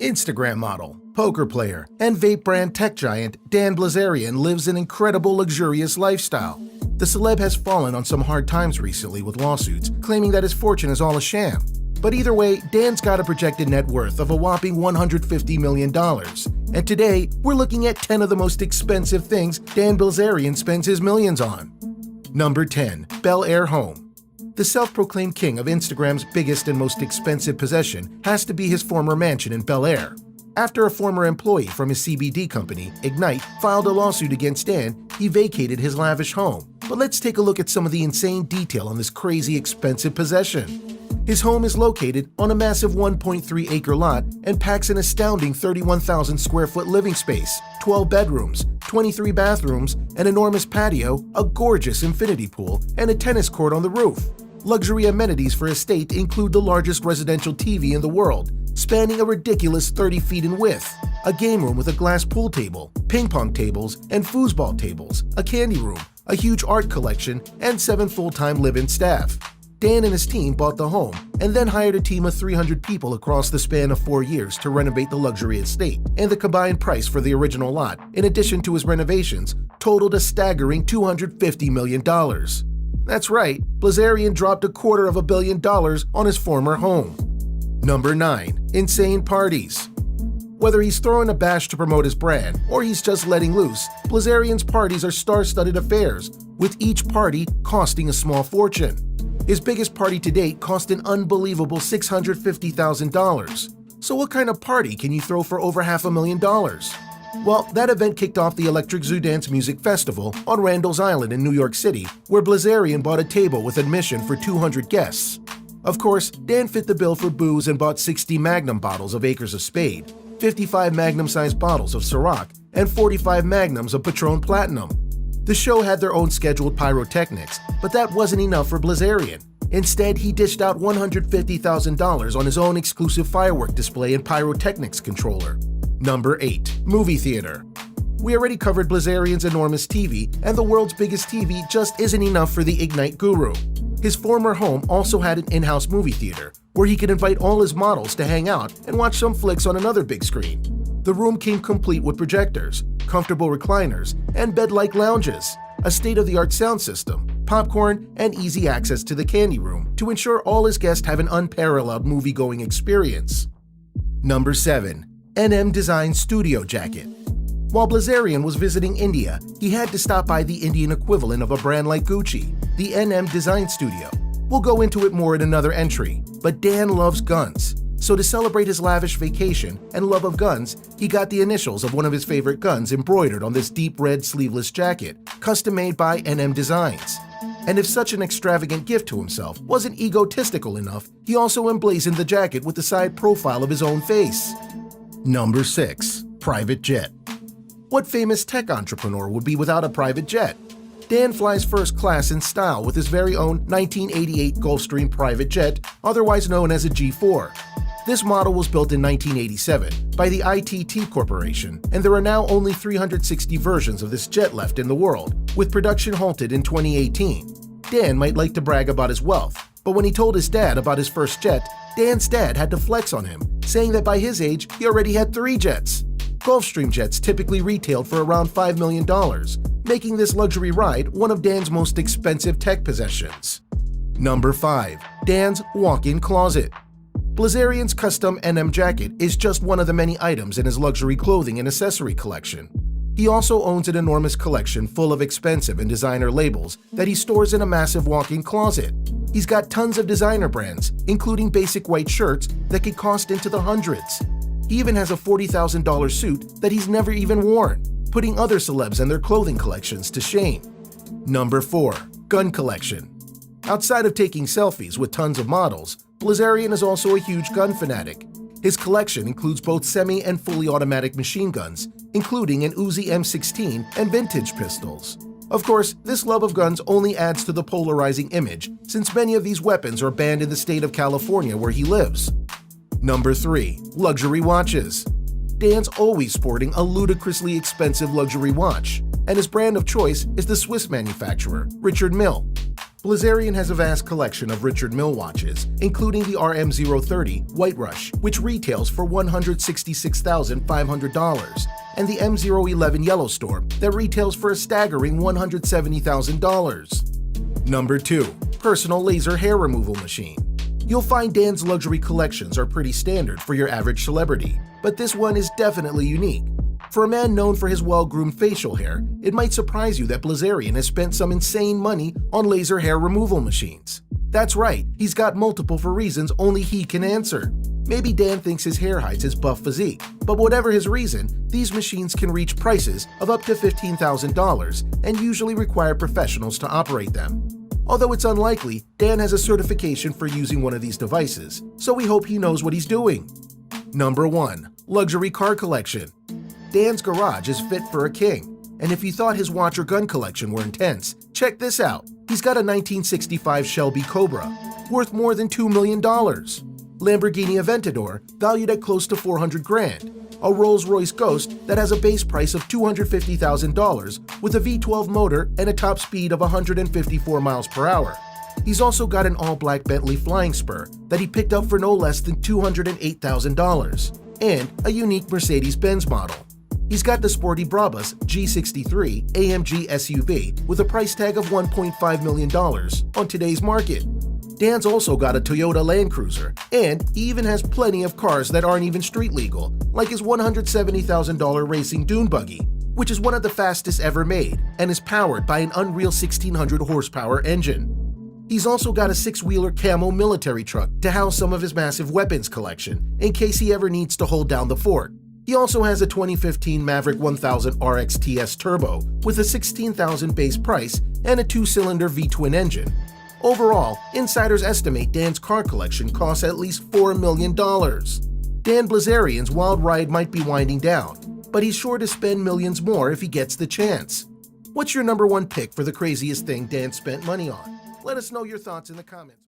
Instagram model, poker player, and vape brand tech giant Dan Bilzerian lives an incredible luxurious lifestyle. The celeb has fallen on some hard times recently with lawsuits claiming that his fortune is all a sham. But either way, Dan's got a projected net worth of a whopping $150 million. And today, we're looking at 10 of the most expensive things Dan Bilzerian spends his millions on. Number 10. Bel Air Home. The self-proclaimed king of Instagram's biggest and most expensive possession has to be his former mansion in Bel Air. After a former employee from his CBD company, Ignite, filed a lawsuit against Dan, he vacated his lavish home. But let's take a look at some of the insane detail on this crazy expensive possession. His home is located on a massive 1.3-acre lot and packs an astounding 31,000 square foot living space, 12 bedrooms, 23 bathrooms, an enormous patio, a gorgeous infinity pool, and a tennis court on the roof. Luxury amenities for his estate include the largest residential TV in the world, spanning a ridiculous 30 feet in width, a game room with a glass pool table, ping pong tables, and foosball tables, a candy room, a huge art collection, and 7 full-time live-in staff. Dan and his team bought the home and then hired a team of 300 people across the span of 4 years to renovate the luxury estate, and the combined price for the original lot, in addition to his renovations, totaled a staggering $250 million. That's right, Bilzerian dropped $250 million on his former home. Number 9. Insane parties. Whether he's throwing a bash to promote his brand or he's just letting loose, Bilzerian's parties are star-studded affairs, with each party costing a small fortune. His biggest party to date cost an unbelievable $650,000. So what kind of party can you throw for over $500,000? Well, that event kicked off the Electric Zoo Dance Music Festival on Randall's Island in New York City, where Bilzerian bought a table with admission for 200 guests. Of course, Dan fit the bill for booze and bought 60 Magnum bottles of Acres of Spade, 55 Magnum-sized bottles of Ciroc, and 45 Magnums of Patron Platinum. The show had their own scheduled pyrotechnics, but that wasn't enough for Bilzerian. Instead, he dished out $150,000 on his own exclusive firework display and pyrotechnics controller. Number 8. Movie theater. We already covered Bilzerian's enormous TV, and the world's biggest TV just isn't enough for the Ignite guru. His former home also had an in-house movie theater, where he could invite all his models to hang out and watch some flicks on another big screen. The room came complete with projectors, comfortable recliners, and bed-like lounges, a state-of-the-art sound system, popcorn, and easy access to the candy room to ensure all his guests have an unparalleled movie-going experience. Number 7. NM Design Studio Jacket. While Bilzerian was visiting India, he had to stop by the Indian equivalent of a brand like Gucci, the NM Design Studio. We'll go into it more in another entry, but Dan loves guns. So to celebrate his lavish vacation and love of guns, he got the initials of one of his favorite guns embroidered on this deep red sleeveless jacket, custom made by NM Designs. And if such an extravagant gift to himself wasn't egotistical enough, he also emblazoned the jacket with the side profile of his own face. Number 6. Private jet. What famous tech entrepreneur would be without a private jet? Dan flies first class in style with his very own 1988 Gulfstream private jet, otherwise known as a G4. This model was built in 1987 by the ITT Corporation, and there are now only 360 versions of this jet left in the world, with production halted in 2018. Dan might like to brag about his wealth, but when he told his dad about his first jet, Dan's dad had to flex on him, saying that by his age, he already had 3 jets. Gulfstream jets typically retailed for around $5 million, making this luxury ride one of Dan's most expensive tech possessions. Number 5. Dan's walk-in closet. Bilzerian's custom NM jacket is just one of the many items in his luxury clothing and accessory collection. He also owns an enormous collection full of expensive and designer labels that he stores in a massive walk-in closet. He's got tons of designer brands, including basic white shirts that could cost into the hundreds. He even has a $40,000 suit that he's never even worn, putting other celebs and their clothing collections to shame. Number 4. Gun collection. Outside of taking selfies with tons of models, Bilzerian is also a huge gun fanatic. His collection includes both semi- and fully automatic machine guns, including an Uzi M16 and vintage pistols. Of course, this love of guns only adds to the polarizing image, since many of these weapons are banned in the state of California where he lives. Number 3. Luxury watches. Dan's always sporting a ludicrously expensive luxury watch, and his brand of choice is the Swiss manufacturer, Richard Mille. Bilzerian has a vast collection of Richard Mille watches, including the RM030 White Rush, which retails for $166,500, and the M011 Yellowstorm that retails for a staggering $170,000. Number 2. Personal laser hair removal machine. You'll find Dan's luxury collections are pretty standard for your average celebrity, but this one is definitely unique. For a man known for his well-groomed facial hair, it might surprise you that Bilzerian has spent some insane money on laser hair removal machines. That's right, he's got multiple for reasons only he can answer. Maybe Dan thinks his hair hides his buff physique, but whatever his reason, these machines can reach prices of up to $15,000 and usually require professionals to operate them. Although it's unlikely, Dan has a certification for using one of these devices, so we hope he knows what he's doing. Number 1. Luxury car collection. Dan's garage is fit for a king, and if you thought his watch or gun collection were intense, check this out. He's got a 1965 Shelby Cobra, worth more than $2 million. Lamborghini Aventador, valued at close to $400,000. A Rolls-Royce Ghost that has a base price of $250,000 with a V12 motor and a top speed of 154 miles per hour. He's also got an all-black Bentley Flying Spur that he picked up for no less than $208,000, and a unique Mercedes-Benz model. He's got the sporty Brabus G63 AMG SUV with a price tag of $1.5 million on today's market. Dan's also got a Toyota Land Cruiser, and he even has plenty of cars that aren't even street legal, like his $170,000 racing dune buggy, which is one of the fastest ever made and is powered by an Unreal 1600 horsepower engine. He's also got a 6-wheeler camo military truck to house some of his massive weapons collection in case he ever needs to hold down the fort. He also has a 2015 Maverick 1000 RXTS Turbo with a $16,000 base price and a 2-cylinder V-twin engine. Overall, insiders estimate Dan's car collection costs at least $4 million. Dan Bilzerian's wild ride might be winding down, but he's sure to spend millions more if he gets the chance. What's your number 1 pick for the craziest thing Dan spent money on? Let us know your thoughts in the comments.